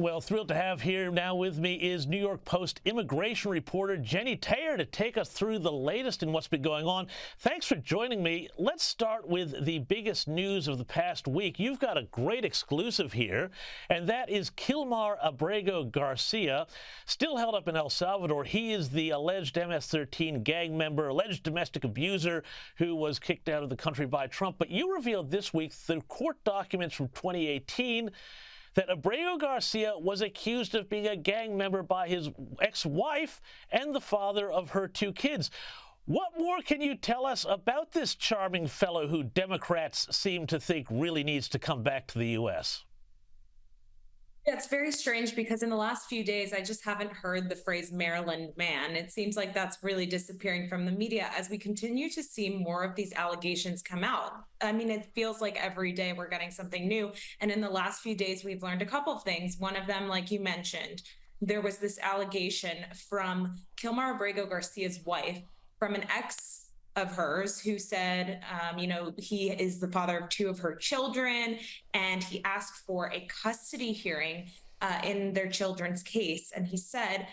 Well, thrilled to have here now with me is New York Post immigration reporter Jennie Taer to take us through the latest in what's been going on. Thanks for joining me. Let's start with the biggest news of the past week. You've got a great exclusive here, and that is Kilmar Abrego Garcia, still held up in El Salvador. He is the alleged MS-13 gang member, alleged domestic abuser who was kicked out of the country by Trump. But you revealed this week through court documents from 2018 that Abrego Garcia was accused of being a gang member by his ex-wife and the father of her two kids. What more can you tell us about this charming fellow who Democrats seem to think really needs to come back to the U.S.? It's very strange because in the last few days, I just haven't heard the phrase Maryland man. It seems like that's really disappearing from the media as we continue to see more of these allegations come out. I mean, it feels like every day we're getting something new. And in the last few days, we've learned a couple of things. One of them, like you mentioned, there was this allegation from Kilmar Abrego Garcia's wife, from an ex of hers who said, he is the father of two of her children, and he asked for a custody hearing in their children's case. And he said,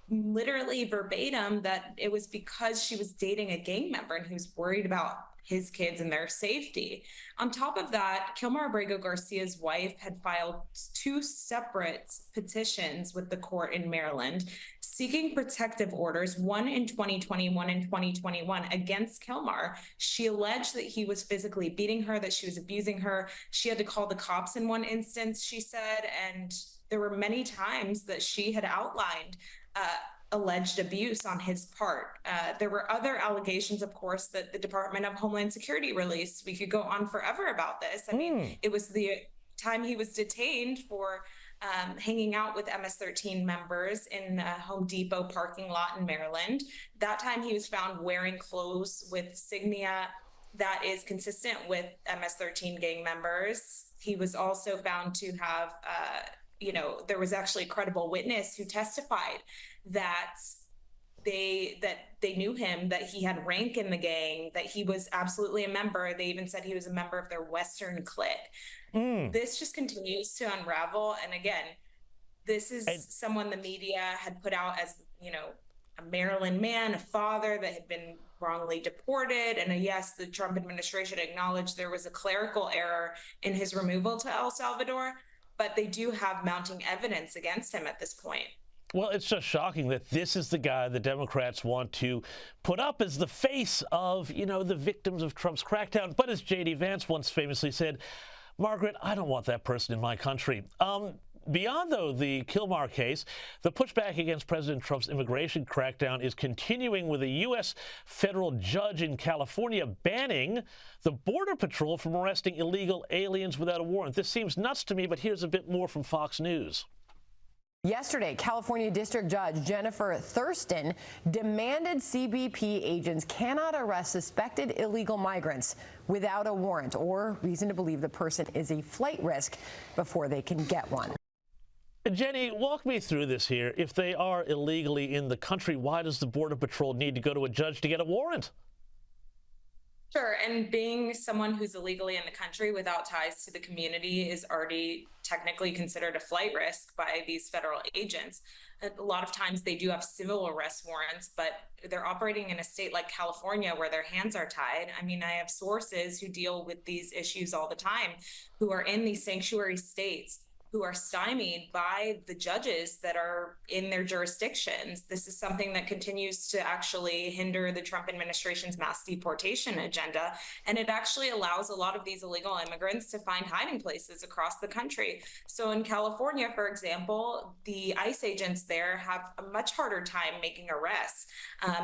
literally verbatim, that it was because she was dating a gang member and he was worried about his kids and their safety. On top of that, Kilmar Abrego Garcia's wife had filed two separate petitions with the court in Maryland seeking protective orders, one in 2020, one in 2021, against Kilmar. She alleged that he was physically beating her, that she was abusing her. She had to call the cops in one instance, she said, and there were many times that she had outlined alleged abuse on his part. There were other allegations, of course, that the Department of Homeland Security released. We could go on forever about this. I mean, it was the time he was detained for hanging out with MS-13 members in a Home Depot parking lot in Maryland. That time he was found wearing clothes with insignia that is consistent with MS-13 gang members. He was also found to have, there was actually a credible witness who testified that they knew him, that he had rank in the gang, that he was absolutely a member. They even said he was a member of their Western clique. This just continues to unravel. And again, this is someone the media had put out as, a Maryland man, a father that had been wrongly deported. And yes, the Trump administration acknowledged there was a clerical error in his removal to El Salvador, but they do have mounting evidence against him at this point. Well, it's just shocking that this is the guy the Democrats want to put up as the face of, the victims of Trump's crackdown. But as J.D. Vance once famously said, Margaret, I don't want that person in my country. Beyond, though, the Kilmar case, the pushback against President Trump's immigration crackdown is continuing with a U.S. federal judge in California banning the Border Patrol from arresting illegal aliens without a warrant. This seems nuts to me, but here's a bit more from Fox News. Yesterday, California District Judge Jennifer Thurston demanded CBP agents cannot arrest suspected illegal migrants without a warrant or reason to believe the person is a flight risk before they can get one. Jennie, walk me through this here. If they are illegally in the country, why does the Border Patrol need to go to a judge to get a warrant? Sure, and being someone who's illegally in the country without ties to the community is already technically considered a flight risk by these federal agents. A lot of times they do have civil arrest warrants, but they're operating in a state like California where their hands are tied. I mean, I have sources who deal with these issues all the time, who are in these sanctuary states, who are stymied by the judges that are in their jurisdictions. This is something that continues to actually hinder the Trump administration's mass deportation agenda. And it actually allows a lot of these illegal immigrants to find hiding places across the country. So in California, for example, the ICE agents there have a much harder time making arrests,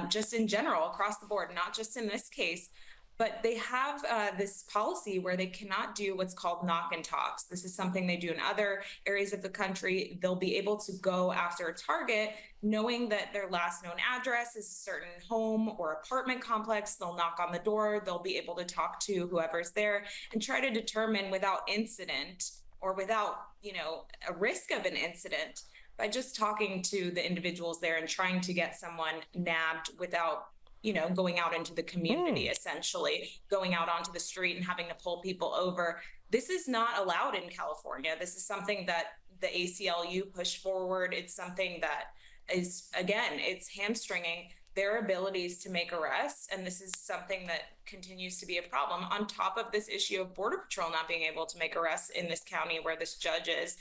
just in general, across the board, not just in this case. But they have this policy where they cannot do what's called knock and talks. This is something they do in other areas of the country. They'll be able to go after a target knowing that their last known address is a certain home or apartment complex. They'll knock on the door. They'll be able to talk to whoever's there and try to determine without incident or without, a risk of an incident, by just talking to the individuals there and trying to get someone nabbed without going out into the community, essentially going out onto the street and having to pull people over. This is not allowed in California. This is something that the ACLU push forward. It's something that is, again, it's hamstringing their abilities to make arrests. And this is something that continues to be a problem on top of this issue of Border Patrol not being able to make arrests in this county where this judge is.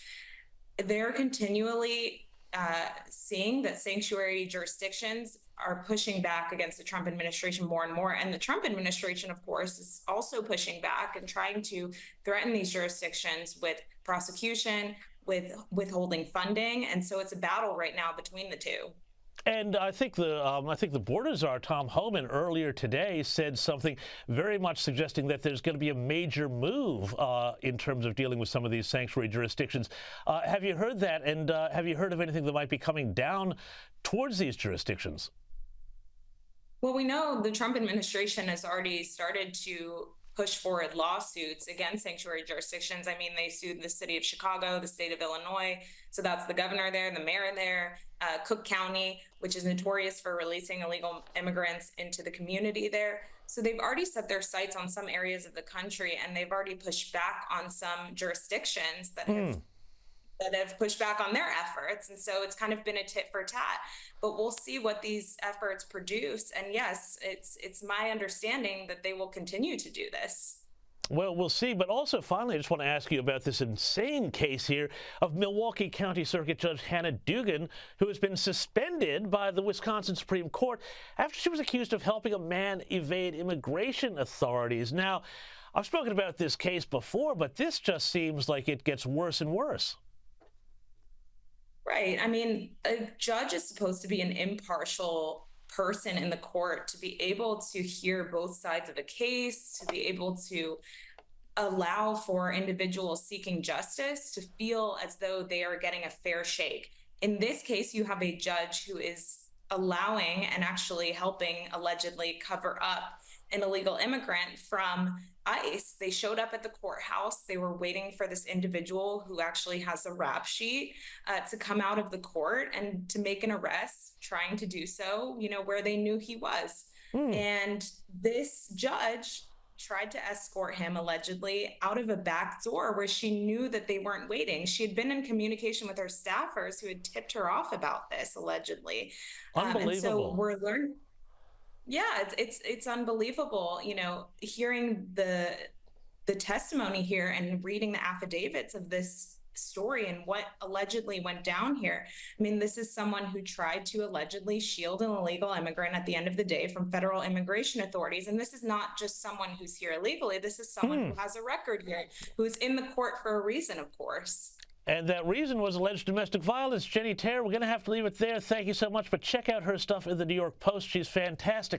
They're continually seeing that sanctuary jurisdictions are pushing back against the Trump administration more and more. And the Trump administration, of course, is also pushing back and trying to threaten these jurisdictions with prosecution, with withholding funding. And so it's a battle right now between the two. And I think the border czar, Tom Homan, earlier today said something very much suggesting that there's going to be a major move in terms of dealing with some of these sanctuary jurisdictions. Have you heard that? And have you heard of anything that might be coming down towards these jurisdictions? Well, we know the Trump administration has already started to push forward lawsuits against sanctuary jurisdictions. I mean, they sued the city of Chicago, the state of Illinois. So that's the governor there, the mayor there, Cook County, which is notorious for releasing illegal immigrants into the community there. So they've already set their sights on some areas of the country, and they've already pushed back on some jurisdictions that have pushed back on their efforts. And so it's kind of been a tit for tat, but we'll see what these efforts produce. And yes, it's my understanding that they will continue to do this. Well, we'll see. But also, finally, I just want to ask you about this insane case here of Milwaukee County Circuit Judge Hannah Dugan, who has been suspended by the Wisconsin Supreme Court after she was accused of helping a man evade immigration authorities. Now, I've spoken about this case before, but this just seems like it gets worse and worse. Right. I mean, a judge is supposed to be an impartial person in the court, to be able to hear both sides of a case, to be able to allow for individuals seeking justice to feel as though they are getting a fair shake. In this case, you have a judge who is allowing and actually helping allegedly cover up an illegal immigrant from ICE. They showed up at the courthouse. They were waiting for this individual who actually has a rap sheet to come out of the court and to make an arrest, trying to do so, where they knew he was. And this judge tried to escort him allegedly out of a back door where she knew that they weren't waiting. She had been in communication with her staffers who had tipped her off about this allegedly. Unbelievable. And so we're learning. Yeah, it's unbelievable, hearing the testimony here and reading the affidavits of this story and what allegedly went down here. I mean, this is someone who tried to allegedly shield an illegal immigrant at the end of the day from federal immigration authorities. And this is not just someone who's here illegally. This is someone who has a record here, who is in the court for a reason, of course. And that reason was alleged domestic violence. Jennie Taer, we're going to have to leave it there. Thank you so much. But check out her stuff in the New York Post. She's fantastic.